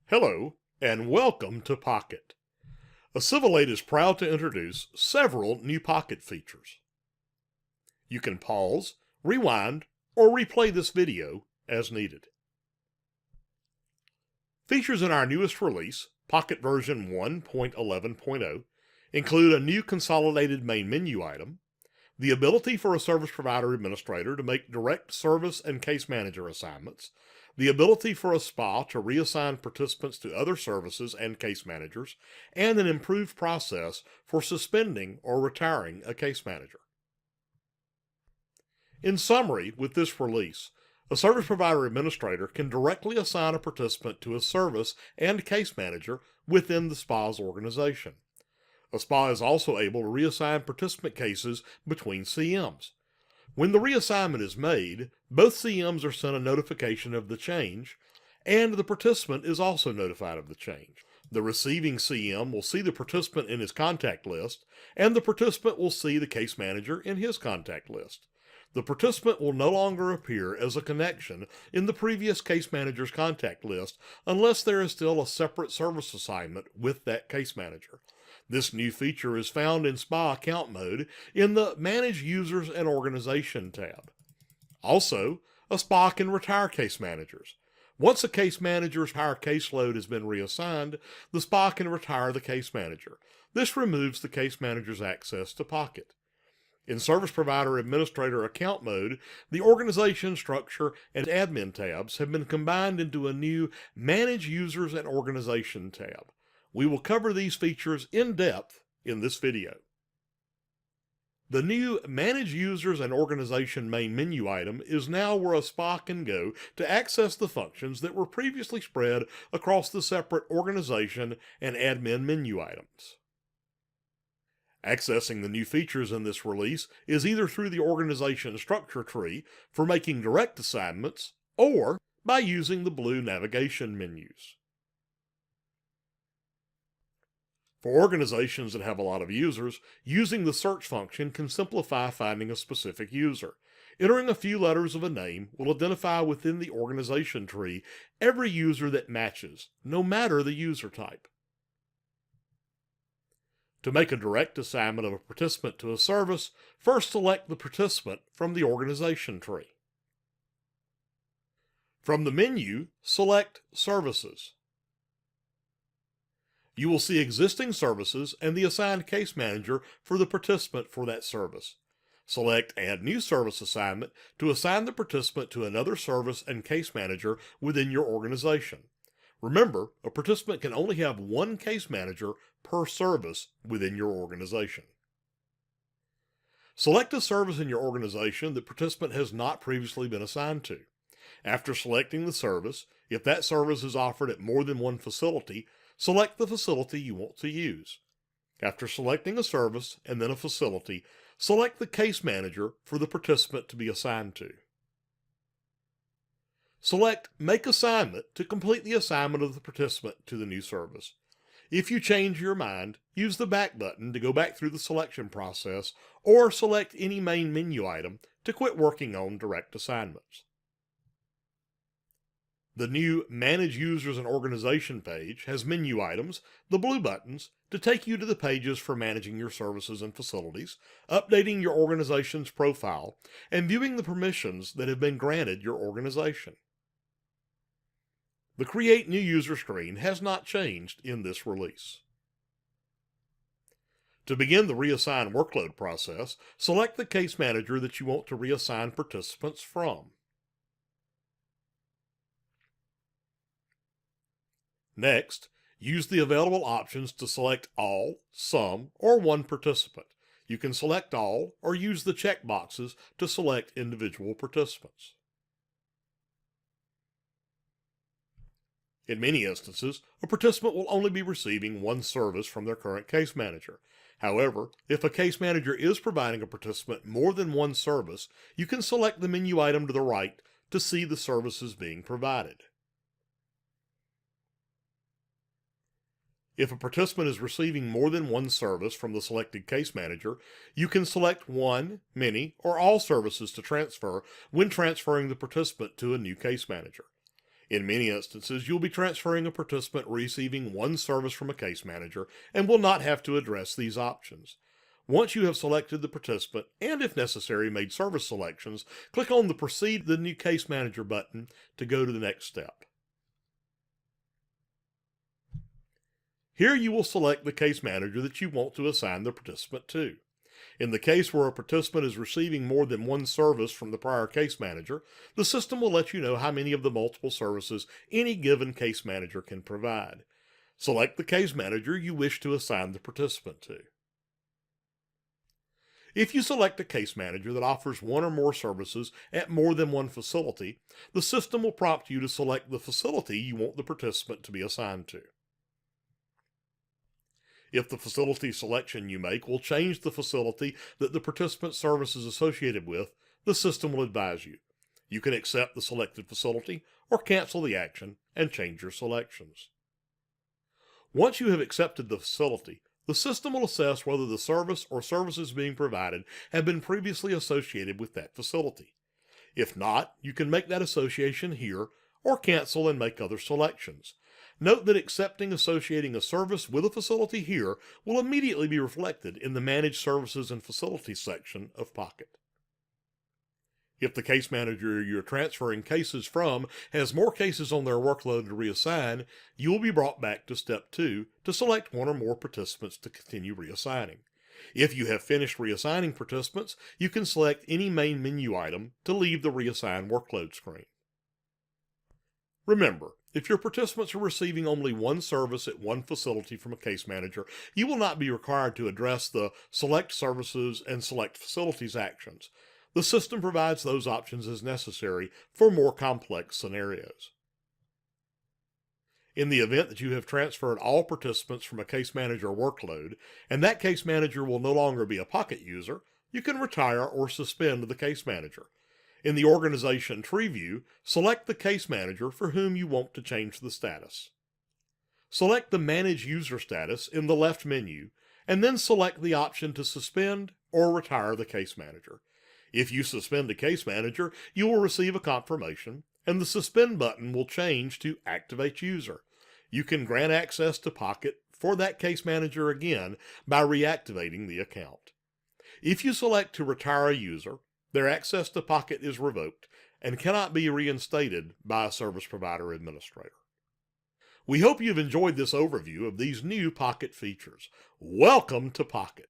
Hello, and welcome to Pocket. A Civil Aid is proud to introduce several new Pocket features. You can pause, rewind, or replay this video as needed. Features in our newest release, Pocket version 1.11.0, include a new consolidated main menu item, the ability for a service provider administrator to make direct service and case manager assignments, the ability for a SPA to reassign participants to other services and case managers, and an improved process for suspending or retiring a case manager. In summary, with this release, a service provider administrator can directly assign a participant to a service and case manager within the SPA's organization. A SPA is also able to reassign participant cases between CMs. When the reassignment is made, both CMs are sent a notification of the change, and the participant is also notified of the change. The receiving CM will see the participant in his contact list, and the participant will see the case manager in his contact list. The participant will no longer appear as a connection in the previous case manager's contact list unless there is still a separate service assignment with that case manager. This new feature is found in SPA account mode in the Manage Users and Organization tab. Also, a SPA can retire case managers. Once a case manager's entire caseload has been reassigned, the SPA can retire the case manager. This removes the case manager's access to Pocket. In Service Provider Administrator account mode, the Organization Structure and Admin tabs have been combined into a new Manage Users and Organization tab. We will cover these features in depth in this video. The new Manage Users and Organization main menu item is now where a SPA can go to access the functions that were previously spread across the separate Organization and Admin menu items. Accessing the new features in this release is either through the Organization Structure tree for making direct assignments or by using the blue navigation menus. For organizations that have a lot of users, using the search function can simplify finding a specific user. Entering a few letters of a name will identify within the organization tree every user that matches, no matter the user type. To make a direct assignment of a participant to a service, first select the participant from the organization tree. From the menu, select Services. You will see existing services and the assigned case manager for the participant for that service. Select Add New Service Assignment to assign the participant to another service and case manager within your organization. Remember, a participant can only have one case manager per service within your organization. Select a service in your organization the participant has not previously been assigned to. After selecting the service, if that service is offered at more than one facility, select the facility you want to use. After selecting a service and then a facility, select the case manager for the participant to be assigned to. Select Make Assignment to complete the assignment of the participant to the new service. If you change your mind, use the back button to go back through the selection process, or select any main menu item to quit working on direct assignments. The new Manage Users and Organization page has menu items, the blue buttons, to take you to the pages for managing your services and facilities, updating your organization's profile, and viewing the permissions that have been granted your organization. The Create New User screen has not changed in this release. To begin the reassign workload process, select the case manager that you want to reassign participants from. Next, use the available options to select all, some, or one participant. You can select all or use the check boxes to select individual participants. In many instances, a participant will only be receiving one service from their current case manager. However, if a case manager is providing a participant more than one service, you can select the menu item to the right to see the services being provided. If a participant is receiving more than one service from the selected case manager, you can select one, many, or all services to transfer when transferring the participant to a new case manager. In many instances, you'll be transferring a participant receiving one service from a case manager and will not have to address these options. Once you have selected the participant, and if necessary made service selections, click on the Proceed to the New Case Manager button to go to the next step. Here you will select the case manager that you want to assign the participant to. In the case where a participant is receiving more than one service from the prior case manager, the system will let you know how many of the multiple services any given case manager can provide. Select the case manager you wish to assign the participant to. If you select a case manager that offers one or more services at more than one facility, the system will prompt you to select the facility you want the participant to be assigned to. If the facility selection you make will change the facility that the participant's service is associated with, the system will advise you. You can accept the selected facility or cancel the action and change your selections. Once you have accepted the facility, the system will assess whether the service or services being provided have been previously associated with that facility. If not, you can make that association here or cancel and make other selections. Note that accepting associating a service with a facility here will immediately be reflected in the Manage Services and Facilities section of Pocket. If the case manager you're transferring cases from has more cases on their workload to reassign, you will be brought back to Step 2 to select one or more participants to continue reassigning. If you have finished reassigning participants, you can select any main menu item to leave the Reassign workload screen. Remember, if your participants are receiving only one service at one facility from a case manager, you will not be required to address the Select Services and Select Facilities actions. The system provides those options as necessary for more complex scenarios. In the event that you have transferred all participants from a case manager workload, and that case manager will no longer be a Pocket user, you can retire or suspend the case manager. In the organization tree view, select the case manager for whom you want to change the status. Select the Manage User Status in the left menu, and then select the option to suspend or retire the case manager. If you suspend a case manager, you will receive a confirmation, and the Suspend button will change to Activate User. You can grant access to Pocket for that case manager again by reactivating the account. If you select to retire a user, their access to Pocket is revoked and cannot be reinstated by a service provider administrator. We hope you've enjoyed this overview of these new Pocket features. Welcome to Pocket.